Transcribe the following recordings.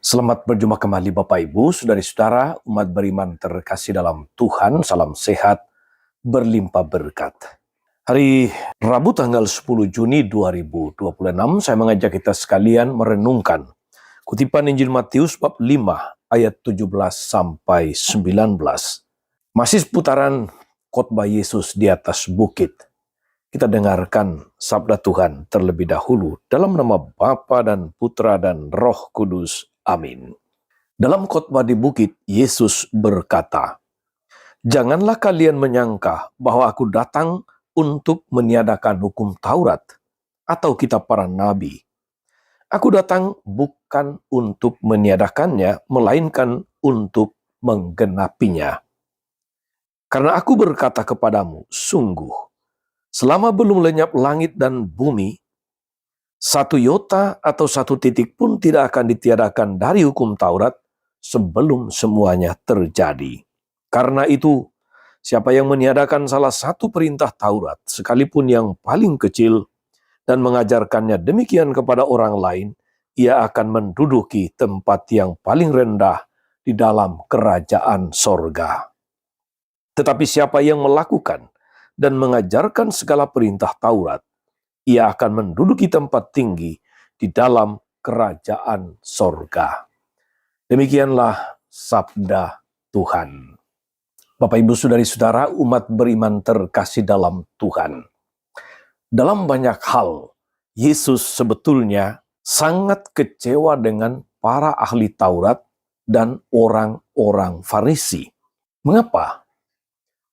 Selamat berjumpa kembali Bapak Ibu, saudari-saudara, umat beriman terkasih dalam Tuhan, salam sehat, berlimpah berkat. Hari Rabu tanggal 10 Juni 2026, saya mengajak kita sekalian merenungkan kutipan Injil Matius bab 5 ayat 17 sampai 19. Masih seputaran khotbah Yesus di atas bukit. Kita dengarkan sabda Tuhan terlebih dahulu dalam nama Bapa dan Putra dan Roh Kudus. Amin. Dalam khotbah di bukit, Yesus berkata, "Janganlah kalian menyangka bahwa aku datang untuk meniadakan hukum Taurat atau kitab para nabi. Aku datang bukan untuk meniadakannya, melainkan untuk menggenapinya. Karena aku berkata kepadamu, sungguh, selama belum lenyap langit dan bumi, satu iota atau satu titik pun tidak akan ditiadakan dari hukum Taurat sebelum semuanya terjadi. Karena itu, siapa yang meniadakan salah satu perintah Taurat, sekalipun yang paling kecil, dan mengajarkannya demikian kepada orang lain, ia akan menduduki tempat yang paling rendah di dalam kerajaan sorga. Tetapi siapa yang melakukan dan mengajarkan segala perintah Taurat, ia akan menduduki tempat tinggi di dalam kerajaan sorga." Demikianlah sabda Tuhan. Bapak, Ibu, saudari-saudara, umat beriman terkasih dalam Tuhan. Dalam banyak hal, Yesus sebetulnya sangat kecewa dengan para ahli Taurat dan orang-orang Farisi. Mengapa?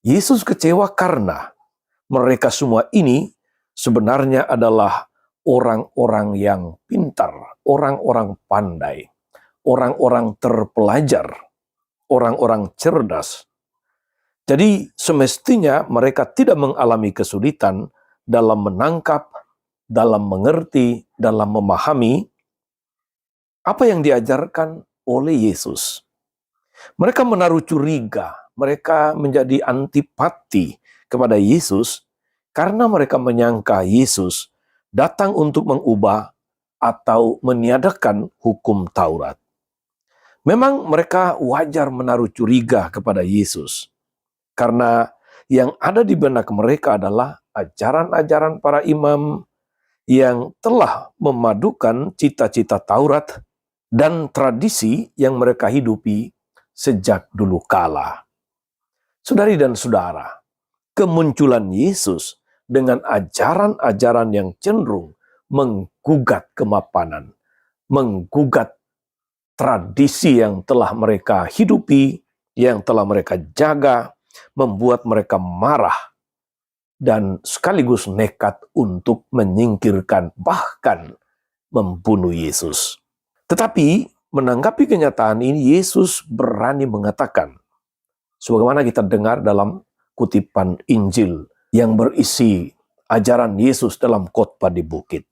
Yesus kecewa karena mereka semua ini sebenarnya adalah orang-orang yang pintar, orang-orang pandai, orang-orang terpelajar, orang-orang cerdas. Jadi semestinya mereka tidak mengalami kesulitan dalam menangkap, dalam mengerti, dalam memahami apa yang diajarkan oleh Yesus. Mereka menaruh curiga, mereka menjadi antipati kepada Yesus karena mereka menyangka Yesus datang untuk mengubah atau meniadakan hukum Taurat. Memang mereka wajar menaruh curiga kepada Yesus, karena yang ada di benak mereka adalah ajaran-ajaran para imam yang telah memadukan cita-cita Taurat dan tradisi yang mereka hidupi sejak dulu kala. Saudari dan saudara, kemunculan Yesus dengan ajaran-ajaran yang cenderung menggugat kemapanan, menggugat tradisi yang telah mereka hidupi, yang telah mereka jaga, membuat mereka marah dan sekaligus nekat untuk menyingkirkan, bahkan membunuh Yesus. Tetapi menanggapi kenyataan ini, Yesus berani mengatakan, sebagaimana kita dengar dalam kutipan Injil yang berisi ajaran Yesus dalam khotbah di bukit.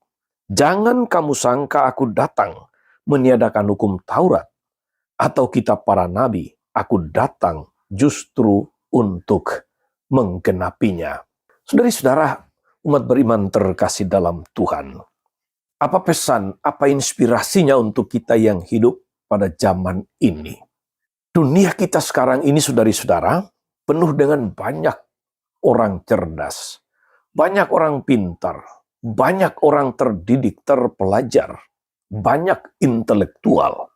"Jangan kamu sangka aku datang meniadakan hukum Taurat atau kitab para nabi. Aku datang justru untuk menggenapinya." Saudari-saudara, umat beriman terkasih dalam Tuhan. Apa pesan, apa inspirasinya untuk kita yang hidup pada zaman ini? Dunia kita sekarang ini, saudari-saudara, penuh dengan banyak orang cerdas, banyak orang pintar, banyak orang terdidik, terpelajar, banyak intelektual.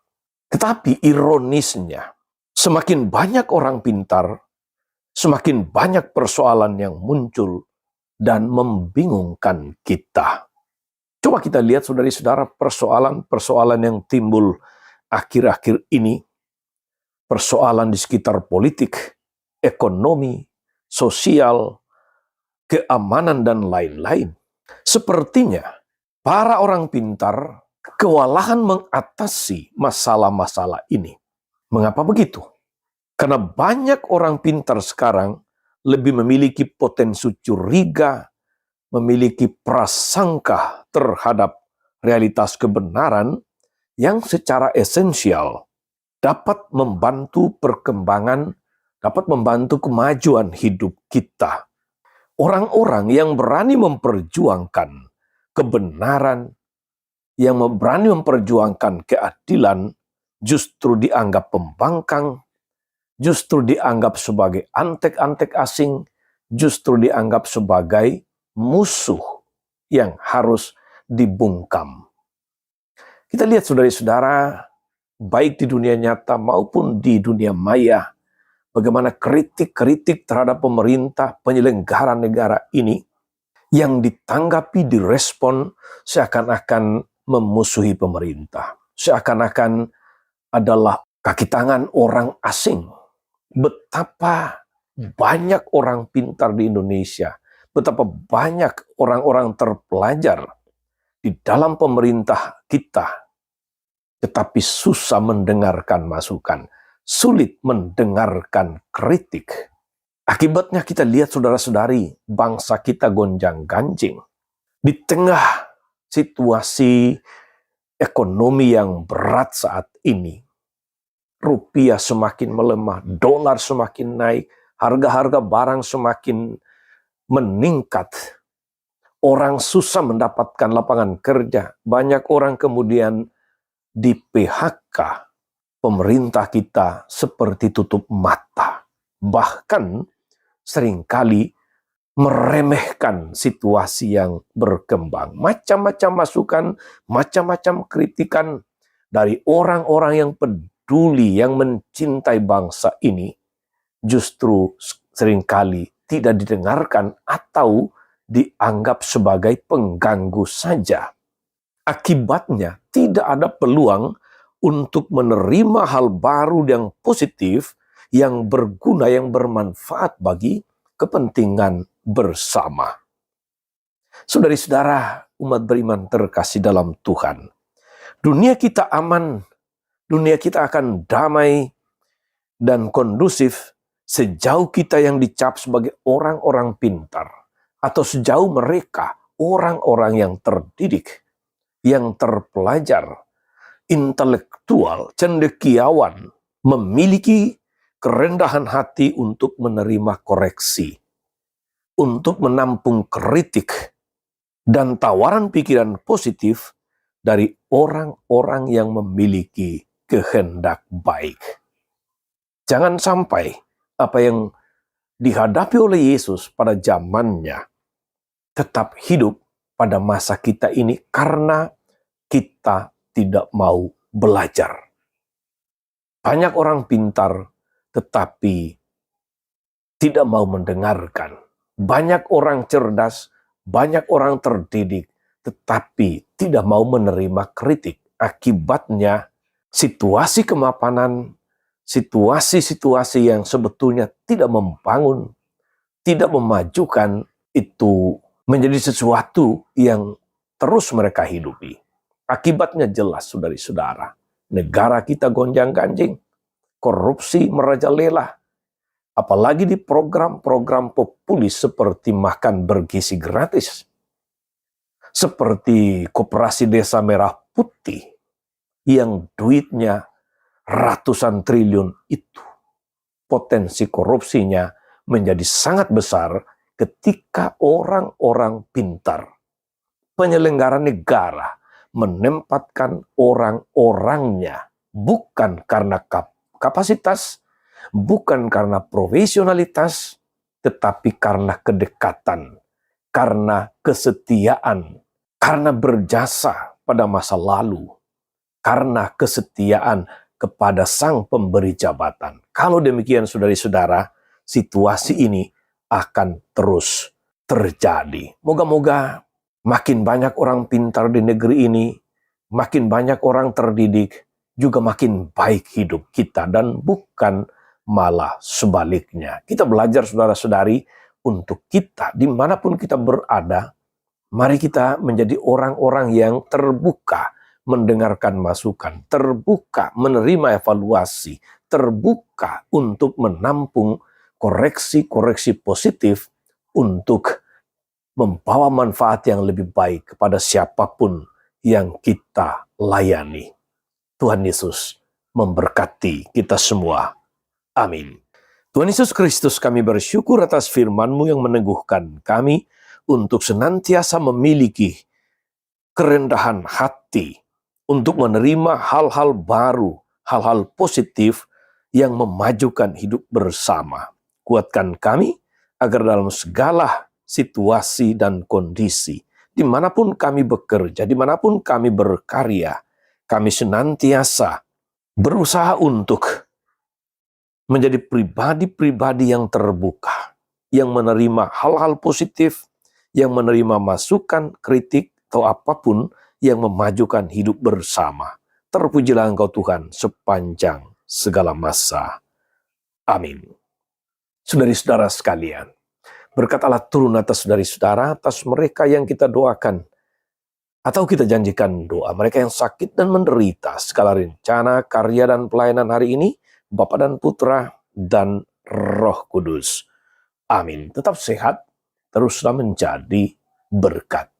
Tetapi ironisnya, semakin banyak orang pintar, semakin banyak persoalan yang muncul dan membingungkan kita. Coba kita lihat, saudari-saudara, persoalan-persoalan yang timbul akhir-akhir ini, persoalan di sekitar politik, ekonomi, sosial, keamanan, dan lain-lain. Sepertinya para orang pintar kewalahan mengatasi masalah-masalah ini. Mengapa begitu? Karena banyak orang pintar sekarang lebih memiliki potensi curiga, memiliki prasangka terhadap realitas kebenaran yang secara esensial dapat membantu perkembangan, dapat membantu kemajuan hidup kita. Orang-orang yang berani memperjuangkan kebenaran, yang berani memperjuangkan keadilan, justru dianggap pembangkang, justru dianggap sebagai antek-antek asing, justru dianggap sebagai musuh yang harus dibungkam. Kita lihat saudara-saudara, baik di dunia nyata maupun di dunia maya, bagaimana kritik-kritik terhadap pemerintah penyelenggara negara ini yang ditanggapi, direspon seakan-akan memusuhi pemerintah. Seakan-akan adalah kaki tangan orang asing. Betapa banyak orang pintar di Indonesia, betapa banyak orang-orang terpelajar di dalam pemerintah kita, tetapi susah mendengarkan masukan, sulit mendengarkan kritik. Akibatnya kita lihat saudara-saudari, bangsa kita gonjang-ganjing. Di tengah situasi ekonomi yang berat saat ini, rupiah semakin melemah, dolar semakin naik, harga-harga barang semakin meningkat. Orang susah mendapatkan lapangan kerja. Banyak orang kemudian di PHK. Pemerintah kita seperti tutup mata. Bahkan seringkali meremehkan situasi yang berkembang. Macam-macam masukan, macam-macam kritikan dari orang-orang yang peduli, yang mencintai bangsa ini, justru seringkali tidak didengarkan atau dianggap sebagai pengganggu saja. Akibatnya tidak ada peluang untuk menerima hal baru yang positif, yang berguna, yang bermanfaat bagi kepentingan bersama. Saudari-saudara, umat beriman terkasih dalam Tuhan, dunia kita aman, dunia kita akan damai dan kondusif sejauh kita yang dicap sebagai orang-orang pintar, atau sejauh mereka orang-orang yang terdidik, yang terpelajar, intelektual, cendekiawan, memiliki kerendahan hati untuk menerima koreksi, untuk menampung kritik, dan tawaran pikiran positif dari orang-orang yang memiliki kehendak baik. Jangan sampai apa yang dihadapi oleh Yesus pada zamannya tetap hidup pada masa kita ini karena kita tidak mau belajar. Banyak orang pintar tetapi tidak mau mendengarkan. Banyak orang cerdas, banyak orang terdidik tetapi tidak mau menerima kritik. Akibatnya situasi kemapanan, situasi-situasi yang sebetulnya tidak membangun, tidak memajukan, itu menjadi sesuatu yang terus mereka hidupi. Akibatnya jelas, saudari-saudara. Negara kita gonjang-ganjing, korupsi merajalela, apalagi di program-program populis seperti makan bergizi gratis, seperti Koperasi Desa Merah Putih, yang duitnya ratusan triliun itu. Potensi korupsinya menjadi sangat besar ketika orang-orang pintar, penyelenggara negara, menempatkan orang-orangnya bukan karena kapasitas, bukan karena profesionalitas, tetapi karena kedekatan, karena kesetiaan, karena berjasa pada masa lalu, karena kesetiaan kepada sang pemberi jabatan. Kalau demikian, saudari-saudara, situasi ini akan terus terjadi. Moga-moga makin banyak orang pintar di negeri ini, makin banyak orang terdidik, juga makin baik hidup kita, dan bukan malah sebaliknya. Kita belajar, saudara-saudari, untuk kita, dimanapun kita berada, mari kita menjadi orang-orang yang terbuka mendengarkan masukan, terbuka menerima evaluasi, terbuka untuk menampung koreksi-koreksi positif untuk membawa manfaat yang lebih baik kepada siapapun yang kita layani. Tuhan Yesus memberkati kita semua. Amin. Tuhan Yesus Kristus, kami bersyukur atas firman-Mu yang meneguhkan kami untuk senantiasa memiliki kerendahan hati, untuk menerima hal-hal baru hal-hal positif yang memajukan hidup bersama. Kuatkan kami agar dalam segala situasi dan kondisi, dimanapun kami bekerja, dimanapun kami berkarya, kami senantiasa berusaha untuk menjadi pribadi-pribadi yang terbuka, yang menerima hal-hal positif, yang menerima masukan, kritik, atau apapun yang memajukan hidup bersama. Terpujilah Engkau Tuhan sepanjang segala masa. Amin. Saudari-saudara sekalian, berkat Allah turun atas saudari-saudara, atas mereka yang kita doakan, atau kita janjikan doa, mereka yang sakit dan menderita, segala rencana, karya, dan pelayanan hari ini, Bapa dan Putra, dan Roh Kudus. Amin. Tetap sehat, teruslah menjadi berkat.